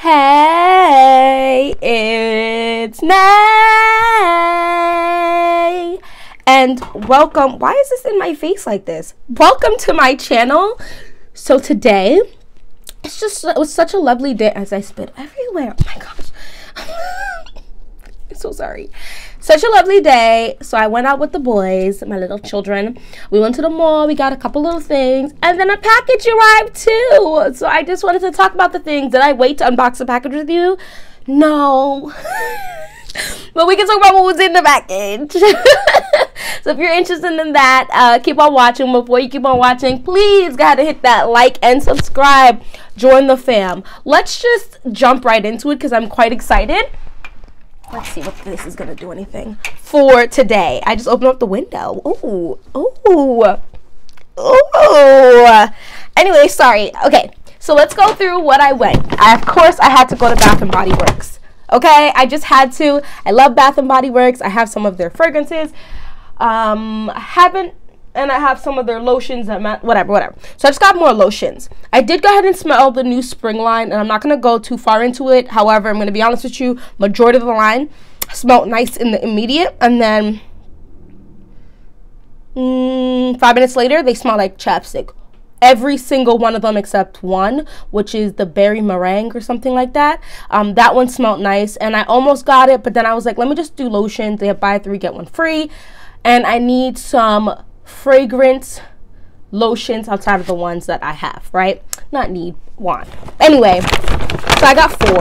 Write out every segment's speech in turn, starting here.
Hey, it's Nay, and welcome. Why is this in my face like this? Welcome to my channel. So today, it was such a lovely day as I spit everywhere. Oh my gosh. I'm so sorry. Such a lovely day. So I went out with the boys, my little children. We went to the mall. We got a couple little things. And then a package arrived too. So I just wanted to talk about the things. Did I wait to unbox the package with you? No. But we can talk about what was in the package. So if you're interested in that, keep on watching. Before you keep on watching, please go ahead and hit that like and subscribe. Join the fam. Let's just jump right into it because I'm quite excited. Let's see what this is gonna do anything for today. I just opened up the window. Ooh, ooh, ooh. Anyway, sorry. Okay, so let's go through what I went. Of course, I had to go to Bath and Body Works. Okay, I just had to. I love Bath and Body Works. I have some of their fragrances. And I have some of their lotions and whatever. So I just got more lotions. I did go ahead and smell the new spring line, and I'm not going to go too far into it. However, I'm going to be honest with you, majority of the line smelled nice in the immediate, and then 5 minutes later, they smell like chapstick. Every single one of them except one, which is the berry meringue or something like that. That one smelled nice, and I almost got it, but then I was like, let me just do lotions. They have buy 3, get 1 free, and I need some fragrance lotions outside of the ones that I have, right? Not need, want. Anyway, so I got 4,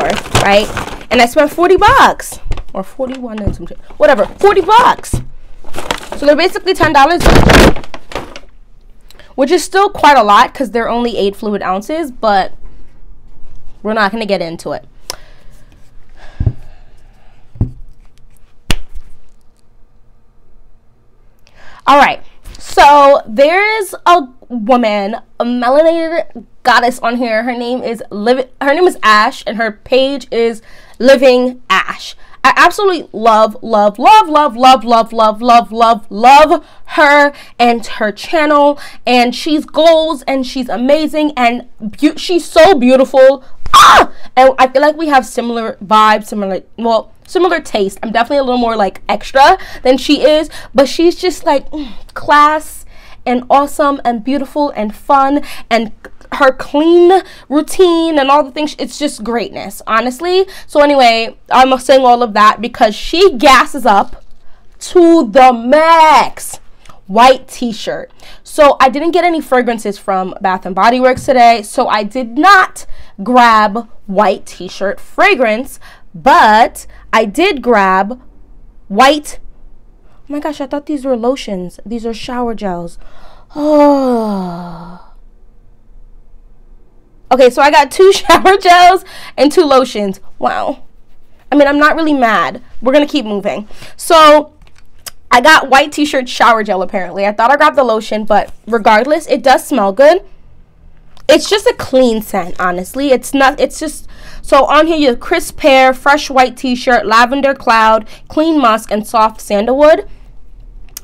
right? And I spent 40 bucks or 41 and some shit, whatever, 40 bucks. So they're basically $10, which is still quite a lot because they're only 8 fluid ounces, but we're not going to get into it. All right. So there's a woman, a melanated goddess on here. Her name is Ash, and her page is Living Ash. I absolutely love her and her channel, and she's goals, and she's amazing, and she's so beautiful. And I feel like we have similar vibes, similar taste. I'm definitely a little more like extra than she is, but she's just like class and awesome and beautiful and fun, and her clean routine and all the things, it's just greatness, honestly. So anyway, I'm saying all of that because she gasses up to the max. White t-shirt. So I didn't get any fragrances from Bath and Body Works today, so I did not grab white t-shirt fragrance, but I did grab white. Oh my gosh, I thought these were lotions. These are shower gels. Oh. Okay, so I got 2 shower gels and 2 lotions. Wow. I mean, I'm not really mad. We're gonna keep moving. So I got white t-shirt shower gel apparently. I thought I grabbed the lotion, but regardless, it does smell good. It's just a clean scent, honestly. It's just, so on here you have crisp pear, fresh white t-shirt, lavender cloud, clean musk, and soft sandalwood.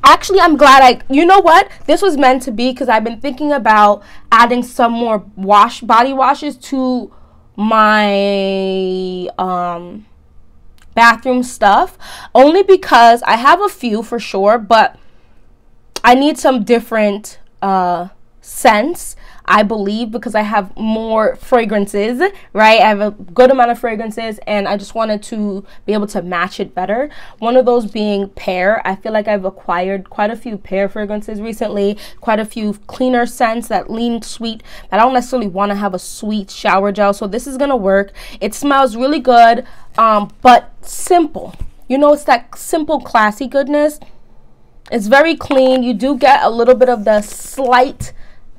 Actually, I'm glad you know what? This was meant to be because I've been thinking about adding some more body washes to my bathroom stuff, only because I have a few for sure, but I need some different scents, I believe, because I have more fragrances, right? I have a good amount of fragrances, and I just wanted to be able to match it better. One of those being pear. I feel like I've acquired quite a few pear fragrances recently, quite a few cleaner scents that lean sweet. I don't necessarily want to have a sweet shower gel, so this is gonna work. It smells really good, but simple. You know, it's that simple, classy goodness. It's very clean. You do get a little bit of the slight.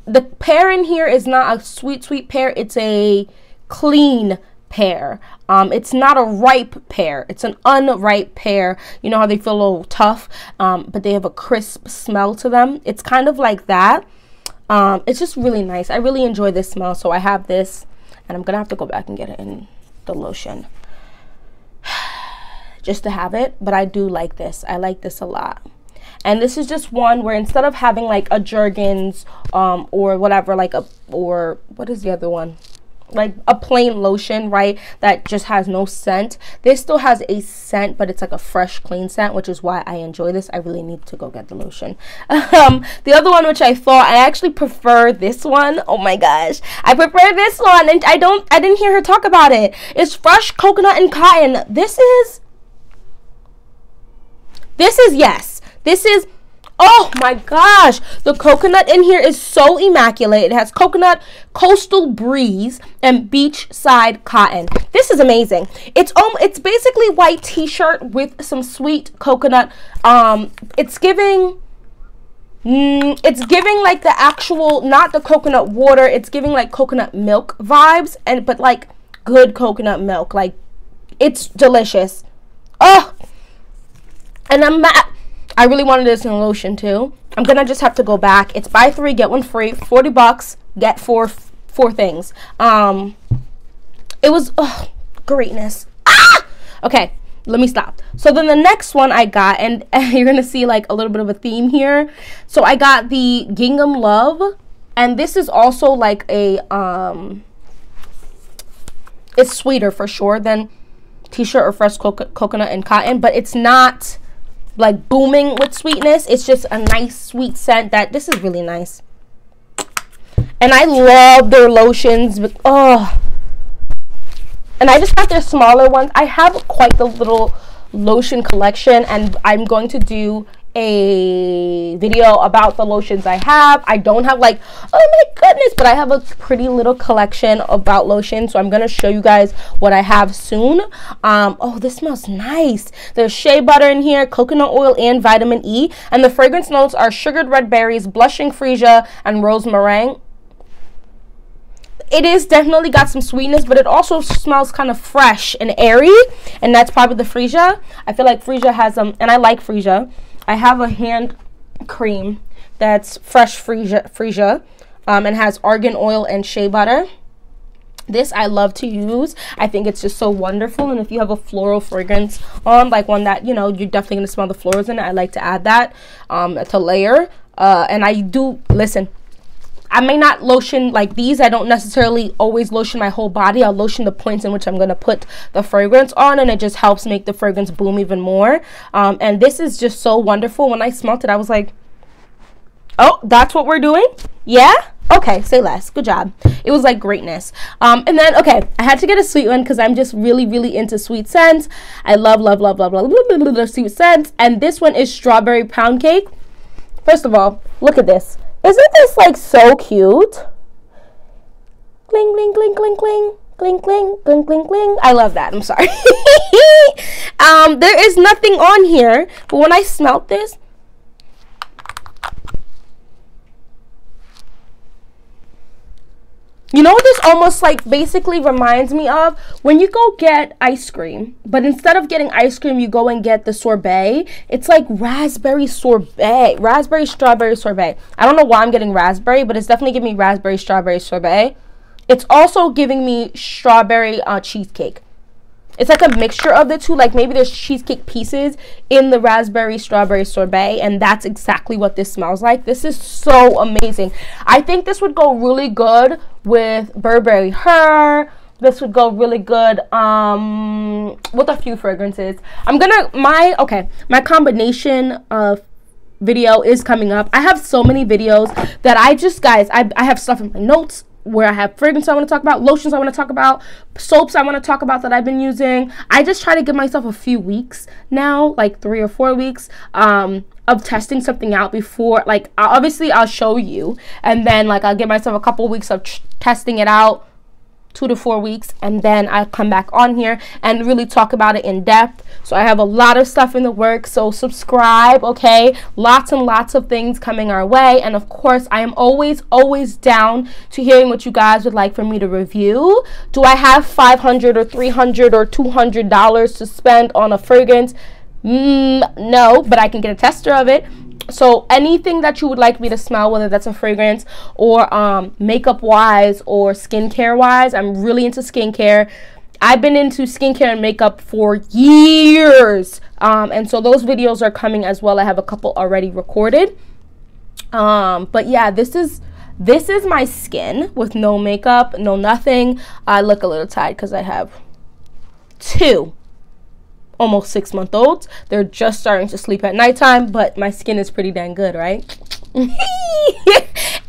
The pear in here is not a sweet pear. It's a clean pear. It's not a ripe pear. It's an unripe pear. You know how they feel a little tough, but they have a crisp smell to them. It's kind of like that. It's just really nice. I really enjoy this smell. So I have this, and I'm going to have to go back and get it in the lotion just to have it. But I do like this. I like this a lot. And this is just one where instead of having like a Jergens or whatever, like or what is the other one? like a plain lotion, right, that just has no scent. This still has a scent, but it's like a fresh, clean scent, which is why I enjoy this. I really need to go get the lotion. The other one, which I actually prefer this one. Oh my gosh, I prefer this one, and I didn't hear her talk about it. It's Fresh Coconut and Cotton. This is oh my gosh, the coconut in here is so immaculate. It has coconut, coastal breeze, and beachside cotton. This is amazing. It's basically white t-shirt with some sweet coconut. It's giving like the actual, not the coconut water. It's giving like coconut milk vibes, but like good coconut milk. Like, it's delicious. Oh, and I really wanted this in a lotion too. I'm gonna just have to go back. It's buy 3 get 1 free, $40, get four things. It was greatness. Okay, let me stop. So then the next one I got, and you're gonna see like a little bit of a theme here. So I got the Gingham Love, and this is also like a it's sweeter for sure than t-shirt or Fresh Coconut and Cotton, but it's not like booming with sweetness. It's just a nice sweet scent. This is really nice, and I love their lotions. But and I just got their smaller ones. I have quite the little lotion collection, and I'm going to do a video about the lotions I have. I don't have like, oh my goodness, but I have a pretty little collection about lotion, so I'm gonna show you guys what I have soon. Oh, this smells nice. There's shea butter in here, coconut oil, and vitamin E, and the fragrance notes are sugared red berries, blushing freesia, and rose meringue. It is definitely got some sweetness, but it also smells kind of fresh and airy, and that's probably the freesia. I feel like freesia has and I like freesia. I have a hand cream that's fresh freesia, and has argan oil and shea butter. This I love to use. I think it's just so wonderful, and if you have a floral fragrance on, like one that, you know, you're definitely going to smell the florals in it, I like to add that to layer. And I do, listen, I may not lotion like these. I don't necessarily always lotion my whole body. I'll lotion the points in which I'm going to put the fragrance on, and it just helps make the fragrance boom even more. And this is just so wonderful. When I smelled it, I was like, oh, that's what we're doing? Yeah? Okay, say less. Good job. It was like greatness. And then, okay, I had to get a sweet one because I'm just really, really into sweet scents. I love sweet scents. And this one is Strawberry Pound Cake. First of all, look at this. Isn't this like so cute? Cling, cling, cling, cling, cling. Cling, cling, cling, cling, cling. I love that. I'm sorry. There is nothing on here, but when I smelt this, you know what this almost like basically reminds me of? When you go get ice cream, but instead of getting ice cream, you go and get the sorbet. It's like raspberry sorbet, raspberry strawberry sorbet. I don't know why I'm getting raspberry, but it's definitely giving me raspberry strawberry sorbet. It's also giving me strawberry cheesecake. It's like a mixture of the two. Like maybe there's cheesecake pieces in the raspberry strawberry sorbet, and that's exactly what this smells like. This is so amazing. I think this would go really good with Burberry Her. This would go really good with a few fragrances. My combination of video is coming up. I have so many videos that I have stuff in my notes where I have fragrances I want to talk about, lotions I want to talk about, soaps I want to talk about that I've been using. I just try to give myself a few weeks now, like 3 or 4 weeks of testing something out before, like obviously I'll show you, and then like I'll give myself a couple weeks of testing it out, 2 to 4 weeks, and then I'll come back on here and really talk about it in depth. So I have a lot of stuff in the works, so subscribe, okay? Lots and lots of things coming our way, and of course I am always down to hearing what you guys would like for me to review. Do I have $500 or $300 or $200 to spend on a fragrance? No, but I can get a tester of it. So anything that you would like me to smell, whether that's a fragrance or makeup wise or skincare wise, I'm really into skincare. I've been into skincare and makeup for years, and so those videos are coming as well. I have a couple already recorded, but yeah, this is This is my skin with no makeup, no nothing. I look a little tired because I have 2 almost 6-month-olds. They're just starting to sleep at nighttime, but my skin is pretty dang good, right?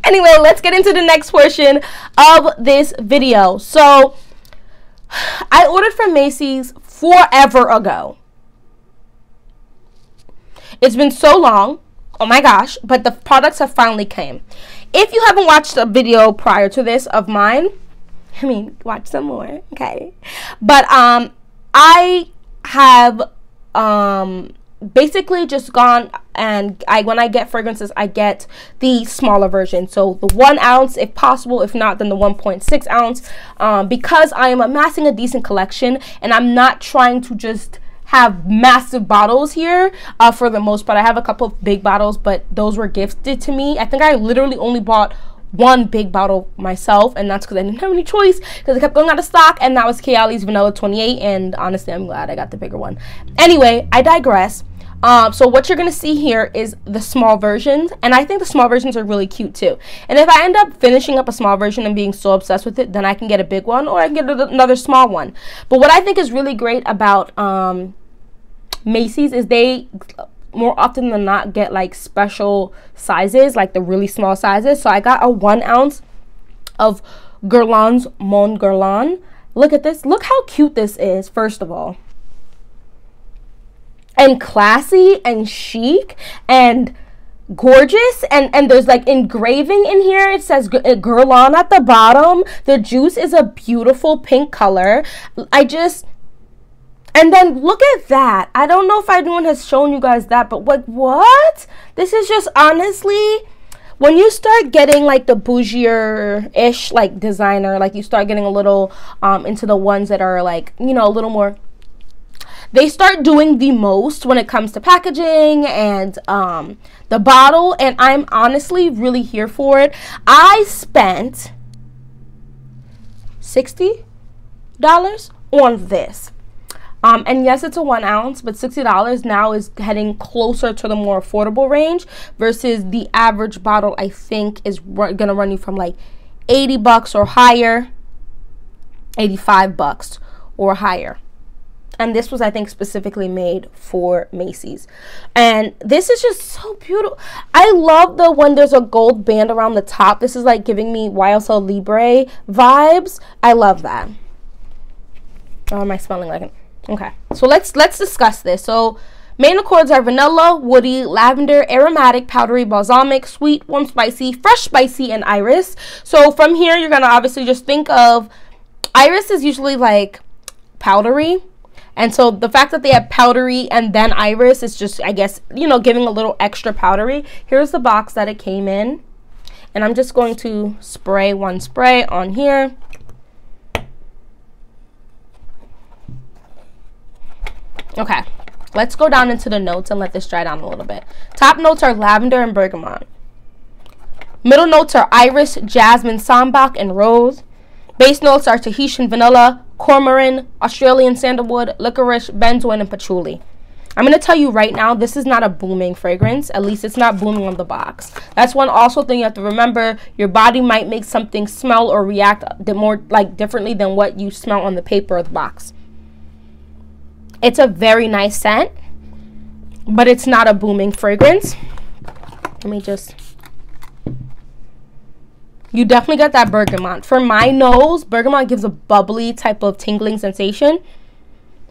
Anyway, let's get into the next portion of this video. So I ordered from Macy's forever ago. It's been so long, oh my gosh, but the products have finally came. If you haven't watched a video prior to this of mine, I mean, watch some more, okay? But I have basically just gone and when I get fragrances, I get the smaller version. So the 1 ounce if possible, if not then the 1.6 ounce, because I am amassing a decent collection and I'm not trying to just have massive bottles here. For the most part, I have a couple of big bottles, but those were gifted to me. I think I literally only bought 1 big bottle myself, and that's because I didn't have any choice because it kept going out of stock, and that was Kayali's Vanilla 28, and honestly I'm glad I got the bigger one. Anyway, I digress. So what you're gonna see here is the small versions, and I think the small versions are really cute too. And if I end up finishing up a small version and being so obsessed with it, then I can get a big one or I can get another small one. But what I think is really great about Macy's is they more often than not get like special sizes, like the really small sizes. So I got a 1 ounce of Guerlain's Mon Guerlain. Look at this. Look how cute this is, first of all. And classy and chic and gorgeous, and there's like engraving in here. It says Guerlain at the bottom. The juice is a beautiful pink color. And then look at that. I don't know if anyone has shown you guys that, but like, what? This is just, honestly, when you start getting like the bougier-ish like designer, like you start getting a little into the ones that are like, you know, a little more, they start doing the most when it comes to packaging and the bottle, and I'm honestly really here for it. I spent $60 on this. And yes, it's a 1 ounce, but $60 now is heading closer to the more affordable range versus the average bottle, I think, is gonna run you from like $80 or higher, $85 or higher. And this was, I think, specifically made for Macy's. And this is just so beautiful. I love the when there's a gold band around the top. This is like giving me YSL Libre vibes. I love that. Oh, am I smelling like it? Okay, so let's discuss this. So main accords are vanilla, woody, lavender, aromatic, powdery, balsamic, sweet, warm, spicy, fresh, spicy, and iris. So from here, you're gonna obviously just think of iris is usually like powdery, and so the fact that they have powdery and then iris is just, I guess, you know, giving a little extra powdery. Here's the box that it came in, and I'm just going to spray 1 spray on here. Okay, let's go down into the notes and let this dry down a little bit. Top notes are lavender and bergamot. Middle notes are iris, jasmine, sambac, and rose. Base notes are Tahitian vanilla, cormoran, Australian sandalwood, licorice, benzoin, and patchouli. I'm going to tell you right now, this is not a booming fragrance. At least it's not booming on the box. That's one also thing you have to remember. Your body might make something smell or react more like differently than what you smell on the paper or the box. It's a very nice scent, but it's not a booming fragrance. Let me just... You definitely get that bergamot. For my nose, bergamot gives a bubbly type of tingling sensation,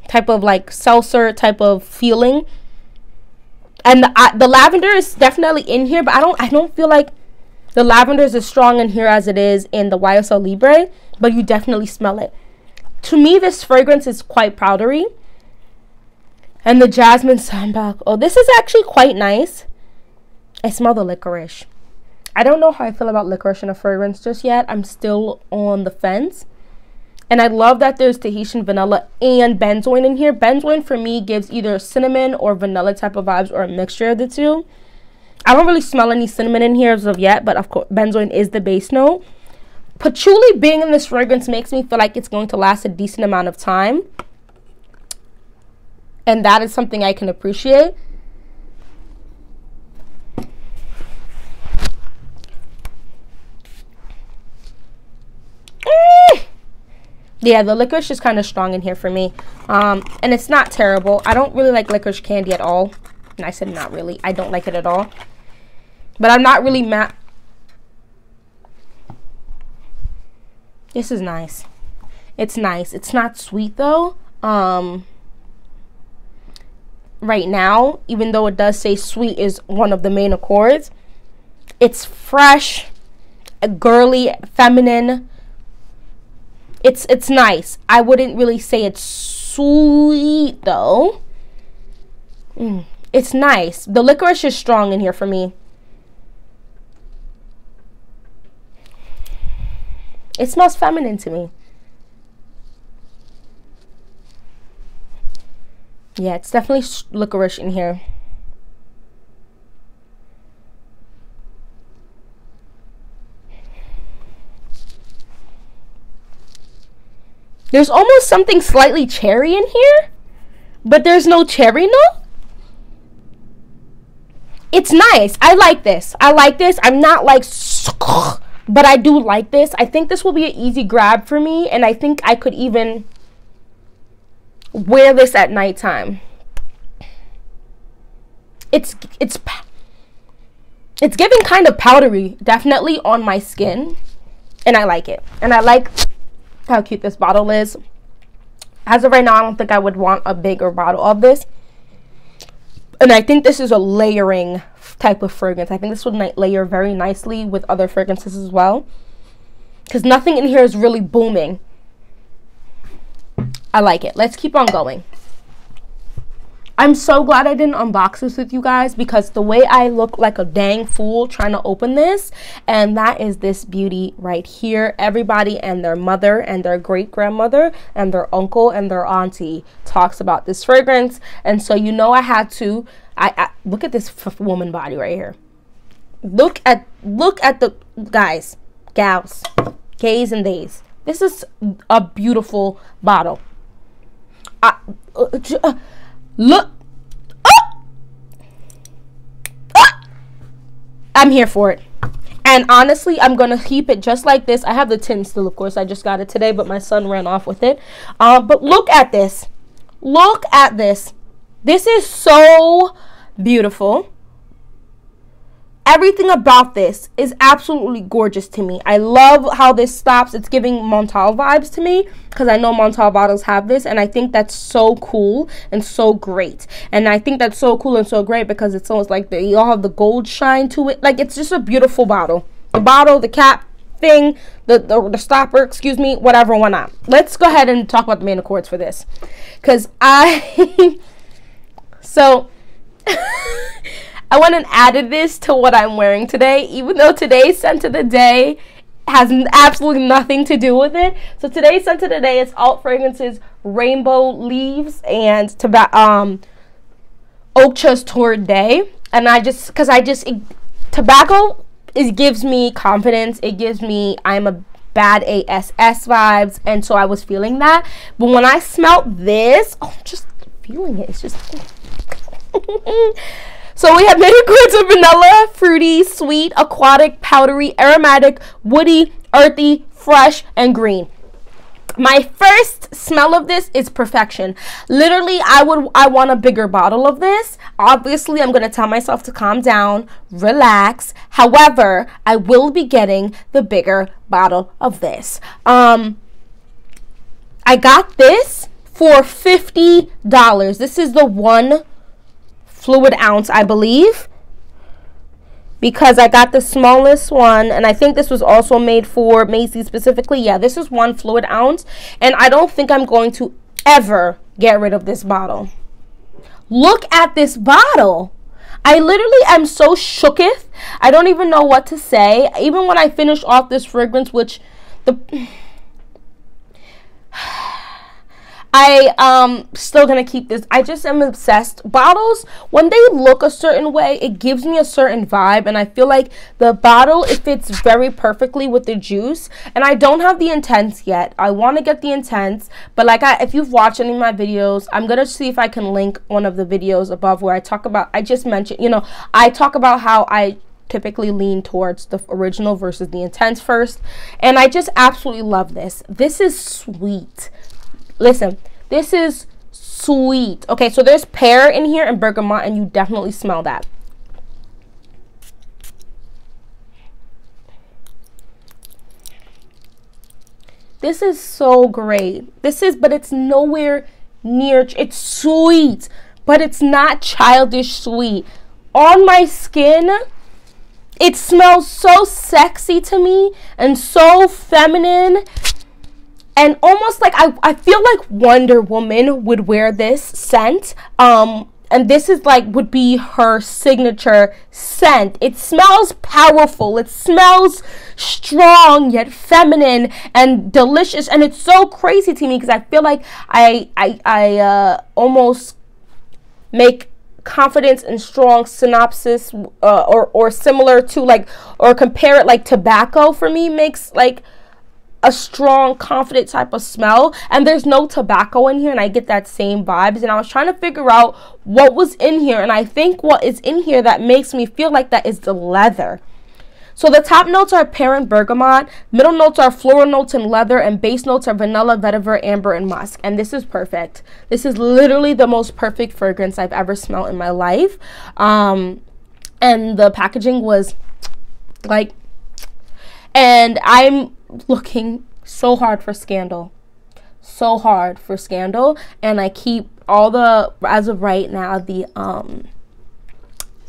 type of like seltzer type of feeling. And the lavender is definitely in here, but I don't feel like the lavender is as strong in here as it is in the YSL Libre, but you definitely smell it. To me, this fragrance is quite powdery. And the jasmine sambac. Oh, this is actually quite nice. I smell the licorice. I don't know how I feel about licorice in a fragrance just yet. I'm still on the fence. And I love that there's Tahitian vanilla and benzoin in here. Benzoin for me gives either cinnamon or vanilla type of vibes or a mixture of the two. I don't really smell any cinnamon in here as of yet, but of course benzoin is the base note. Patchouli being in this fragrance makes me feel like it's going to last a decent amount of time. And that is something I can appreciate. Yeah, the licorice is kind of strong in here for me. And it's not terrible. I don't really like licorice candy at all. And I said not really. I don't like it at all. But I'm not really mad. This is nice. It's nice. It's not sweet though. Right now, even though it does say sweet is one of the main accords, it's fresh, girly, feminine. It's nice. I wouldn't really say it's sweet though. It's nice. The licorice is strong in here for me. It smells feminine to me. Yeah, it's definitely licorice in here. There's almost something slightly cherry in here, but there's no cherry note. It's nice. I like this. I like this. I'm not like, but I do like this. I think this will be an easy grab for me, and I think I could even wear this at nighttime. It's giving kind of powdery, definitely on my skin, and I like it. And I like how cute this bottle is. As of right now, I don't think I would want a bigger bottle of this. And I think this is a layering type of fragrance. I think this would layer very nicely with other fragrances as well, because nothing in here is really booming. I like it. Let's keep on going. I'm so glad I didn't unbox this with you guys, because the way I look like a dang fool trying to open this, and that is this beauty right here. Everybody and their mother and their great-grandmother and their uncle and their auntie talks about this fragrance, and so you know I had to. I look at this woman body right here. Look at the guys, gals, gays and days. This is a beautiful bottle. Look. I'm here for it. And honestly, I'm going to keep it just like this. I have the tin still, of course. I just got it today, but my son ran off with it. But look at this. Look at this. This is so beautiful. Everything about this is absolutely gorgeous to me. I love how this stops. It's giving Montal vibes to me, because I know Montal bottles have this, and I think that's so cool and so great. And I think that's so cool and so great because it's almost like they all have the gold shine to it. Like, it's just a beautiful bottle. The bottle, the cap thing, the stopper, excuse me, whatever, why not. Let's go ahead and talk about the main accords for this, because so I went and added this to what I'm wearing today, even though today's scent of the day has absolutely nothing to do with it. So today's scent of the day is Alt Fragrances Rainbow Leaves and Ocha's Tour Day. And tobacco gives me confidence. It gives me I'm a bad ASS vibes, and so I was feeling that. But when I smelled this, just feeling it, it's just So we have main accords of vanilla, fruity, sweet, aquatic, powdery, aromatic, woody, earthy, fresh, and green. My first smell of this is perfection. Literally, I want a bigger bottle of this. Obviously, I'm going to tell myself to calm down, relax. However, I will be getting the bigger bottle of this. I got this for $50. This is the 1 fluid ounce, I believe, because I got the smallest one, and I think this was also made for Macy's specifically. Yeah, this is 1 fluid ounce, and I don't think I'm going to ever get rid of this bottle. Look at this bottle. I literally am so shooketh. I don't even know what to say. Even when I finish off this fragrance, which I still gonna keep this. I just am obsessed. Bottles, when they look a certain way, it gives me a certain vibe, and I feel like the bottle, it fits very perfectly with the juice. And I don't have the Intense yet. I want to get the Intense, but like if you've watched any of my videos, I'm gonna see if I can link one of the videos above where I talk about, I just mentioned, I talk about how I typically lean towards the original versus the Intense first. And I just absolutely love this. This is sweet. Listen, this is sweet. Okay, so there's pear in here and bergamot, and you definitely smell that. This is so great. But it's nowhere near, it's sweet, but it's not childish sweet. On my skin, it smells so sexy to me and so feminine, and almost like I feel like Wonder Woman would wear this scent. And this is like would be her signature scent. It smells powerful. It smells strong yet feminine and delicious. And it's so crazy to me because I feel like I almost make confidence and strong synopsis or similar to like, or compare it like tobacco for me makes like a strong, confident type of smell, and there's no tobacco in here, and I get that same vibes. And I was trying to figure out what was in here, and I think what is in here that makes me feel like that is the leather. So the top notes are pear and bergamot, middle notes are floral notes and leather, and base notes are vanilla, vetiver, amber, and musk. And this is perfect. This is literally the most perfect fragrance I've ever smelled in my life. And the packaging was like, and I'm looking so hard for Scandal, and I keep all the, as of right now, the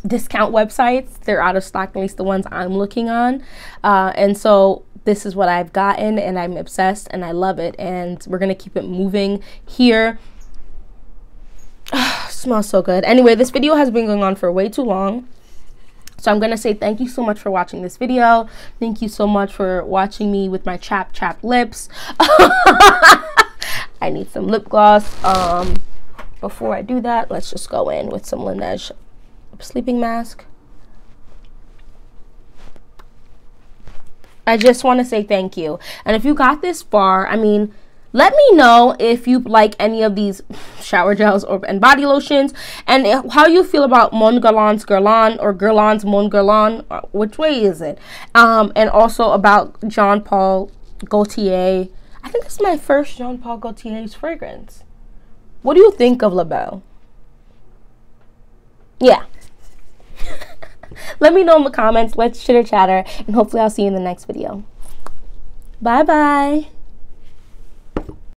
discount websites, they're out of stock, at least the ones I'm looking on, and so this is what I've gotten, and I'm obsessed and I love it, and we're gonna keep it moving here. Smells so good. Anyway, this video has been going on for way too long. So I'm going to say thank you so much for watching this video. Thank you so much for watching me with my chapped lips. I need some lip gloss. Before I do that, let's just go in with some Laneige sleeping mask. I just want to say thank you. And if you got this far, I mean, let me know if you like any of these shower gels and body lotions, and how you feel about Mon Galant's Guerlain or Guerlain's Mon Guerlain. Which way is it? And also about Jean Paul Gaultier. I think this is my first Jean Paul Gaultier's fragrance. What do you think of La Belle? Yeah. Let me know in the comments. Let's chitter chatter, and hopefully I'll see you in the next video. Bye bye.